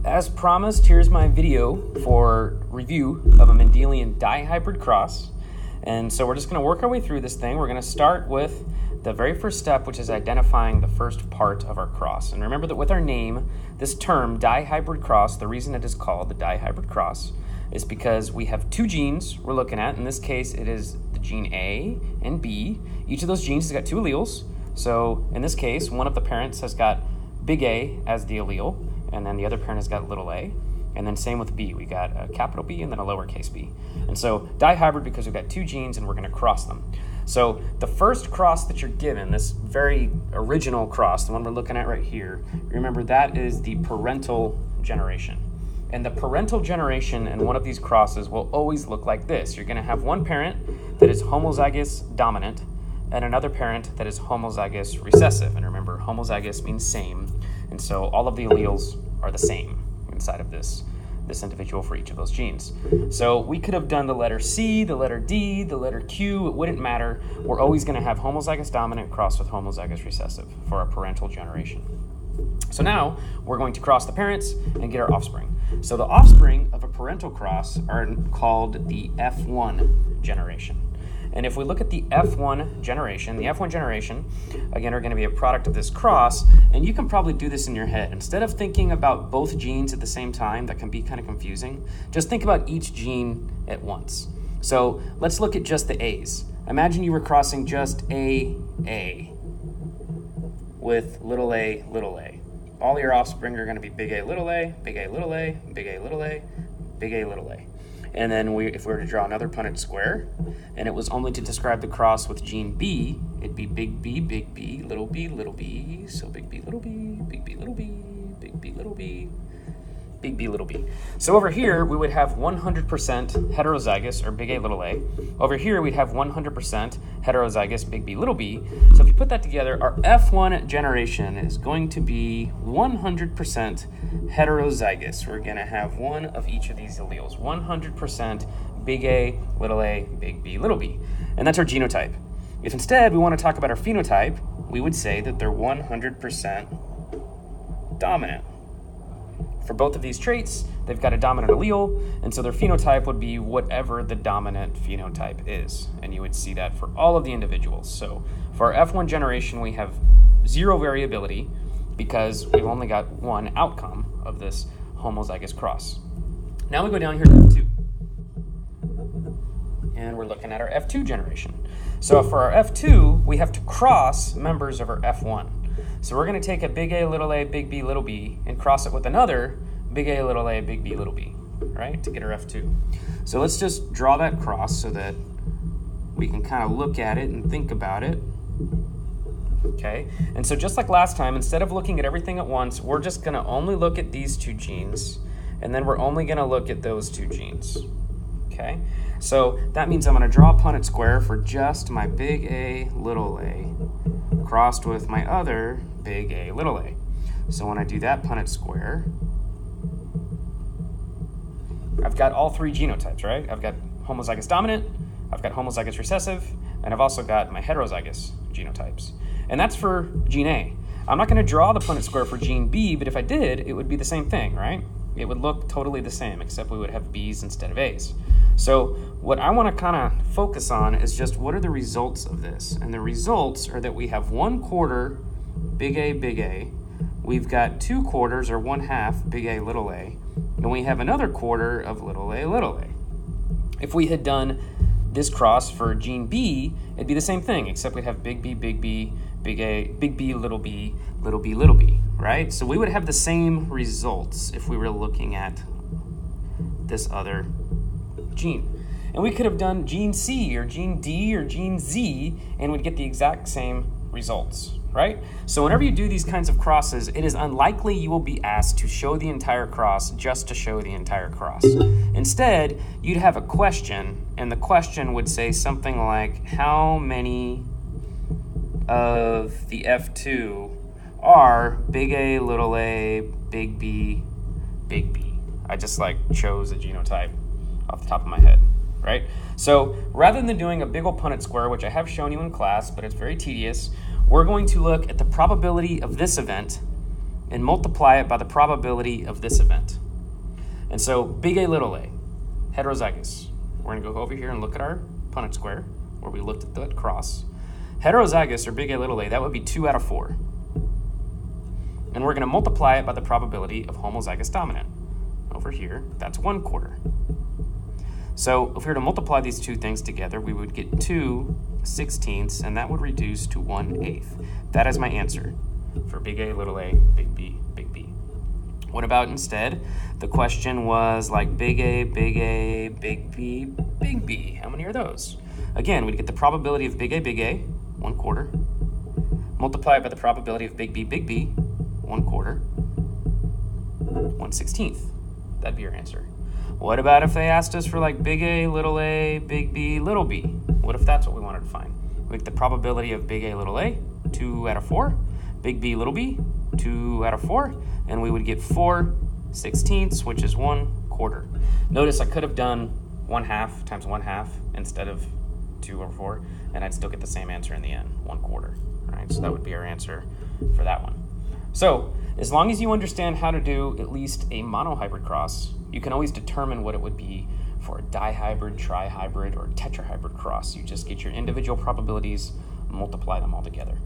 As promised, here's my video for review of a Mendelian dihybrid cross. And so we're just going to work our way through this thing. We're going to start with the very first step, which is identifying the first part of our cross. And remember that with our name, this term, dihybrid cross, the reason it is called the dihybrid cross is because we have two genes we're looking at. In this case, it is the gene A and B. Each of those genes has got two alleles. So in this case, one of the parents has got big A as the allele, and then the other parent has got little a. And then same with B, we got a capital B and then a lowercase b. And so dihybrid because we've got two genes and we're going to cross them. So the first cross that you're given, this very original cross, the one we're looking at right here, remember that is the parental generation. And the parental generation in one of these crosses will always look like this. You're going to have one parent that is homozygous dominant and another parent that is homozygous recessive. And remember, homozygous means same. And so all of the alleles are the same inside of this individual for each of those genes. So we could have done the letter C, the letter D, the letter Q. It wouldn't matter. We're always going to have homozygous dominant crossed with homozygous recessive for our parental generation. So now we're going to cross the parents and get our offspring. So the offspring of a parental cross are called the F1 generation. And if we look at the F1 generation, again, are going to be a product of this cross, and you can probably do this in your head. Instead of thinking about both genes at the same time, that can be kind of confusing, just think about each gene at once. So let's look at just the A's. Imagine you were crossing just A with little a, little a. All your offspring are going to be big A, little a, big A, little a, big A, little a, big A, little a. And then if we were to draw another Punnett square, and it was only to describe the cross with gene B, it'd be big B, little b, little b. So big B, little b, big B, little b, big B, little b, big B, little b. So over here, we would have 100% heterozygous, or big A, little a. Over here, we'd have 100% heterozygous, big B, little b. So if you put that together, our F1 generation is going to be 100% heterozygous. We're going to have one of each of these alleles, 100% big A, big B, little b. And that's our genotype. If instead we want to talk about our phenotype, we would say that they're 100% dominant. For both of these traits, they've got a dominant allele, and so their phenotype would be whatever the dominant phenotype is. And you would see that for all of the individuals. So for our F1 generation, we have zero variability because we've only got one outcome of this homozygous cross. Now we go down here to F2. And we're looking at our F2 generation. So for our F2, we have to cross members of our F1. So we're going to take a big A, big B, little b, and cross it with another big A, big B, little b, right, to get our F2. So let's just draw that cross so that we can kind of look at it and think about it. Okay, and so just like last time, instead of looking at everything at once, we're just going to only look at these two genes, and then we're only going to look at those two genes. Okay, so that means I'm going to draw a Punnett square for just my big A, little a, crossed with my other big A, little a. So when I do that Punnett square, I've got all three genotypes, right? I've got homozygous dominant, I've got homozygous recessive, and I've also got my heterozygous genotypes. And that's for gene A. I'm not going to draw the Punnett square for gene B, but if I did, it would be the same thing, right? It would look totally the same, except we would have B's instead of A's. So what I want to kind of focus on is just what are the results of this? And the results are that we have 1/4 big A. We've got 2/4 or 1/2 big A, little a. And we have another quarter of little a. If we had done this cross for gene B, it'd be the same thing, except we'd have big B, big A, big B, little b, right? So we would have the same results if we were looking at this other gene. And we could have done gene C or gene D or gene Z and we'd get the exact same results, right? So whenever you do these kinds of crosses, it is unlikely you will be asked to show the entire cross just to show the entire cross. Instead, you'd have a question, and the question would say something like, how many of the F2 are big A, little a, big B, big B? I just chose a genotype off the top of my head, right? So rather than doing a big old Punnett square, which I have shown you in class, but it's very tedious, we're going to look at the probability of this event and multiply it by the probability of this event. And so big A, little a, heterozygous. We're going to go over here and look at our Punnett square, where we looked at the cross. Heterozygous, or big A, little a, that would be 2 out of 4. And we're going to multiply it by the probability of homozygous dominant. Over here, that's 1/4. So if we were to multiply these two things together, we would get 2/16, and that would reduce to 1/8. That is my answer for big A, little a, big B, big B. What about instead? The question was like big A, big A, big B, big B. How many are those? Again, we'd get the probability of big A, 1/4. Multiply it by the probability of big B, 1/4. 1/16. That'd be your answer. What about if they asked us for like big A, big B, little b? What if that's what we wanted to find? We get the probability of big A, little a, 2 out of 4, big B, little b, 2 out of 4, and we would get 4/16, which is 1/4. Notice I could have done 1/2 times 1/2 instead of 2 over 4, and I'd still get the same answer in the end, 1/4. All right, so that would be our answer for that one. So as long as you understand how to do at least a monohybrid cross, you can always determine what it would be for a dihybrid, trihybrid, or tetrahybrid cross. You just get your individual probabilities, multiply them all together.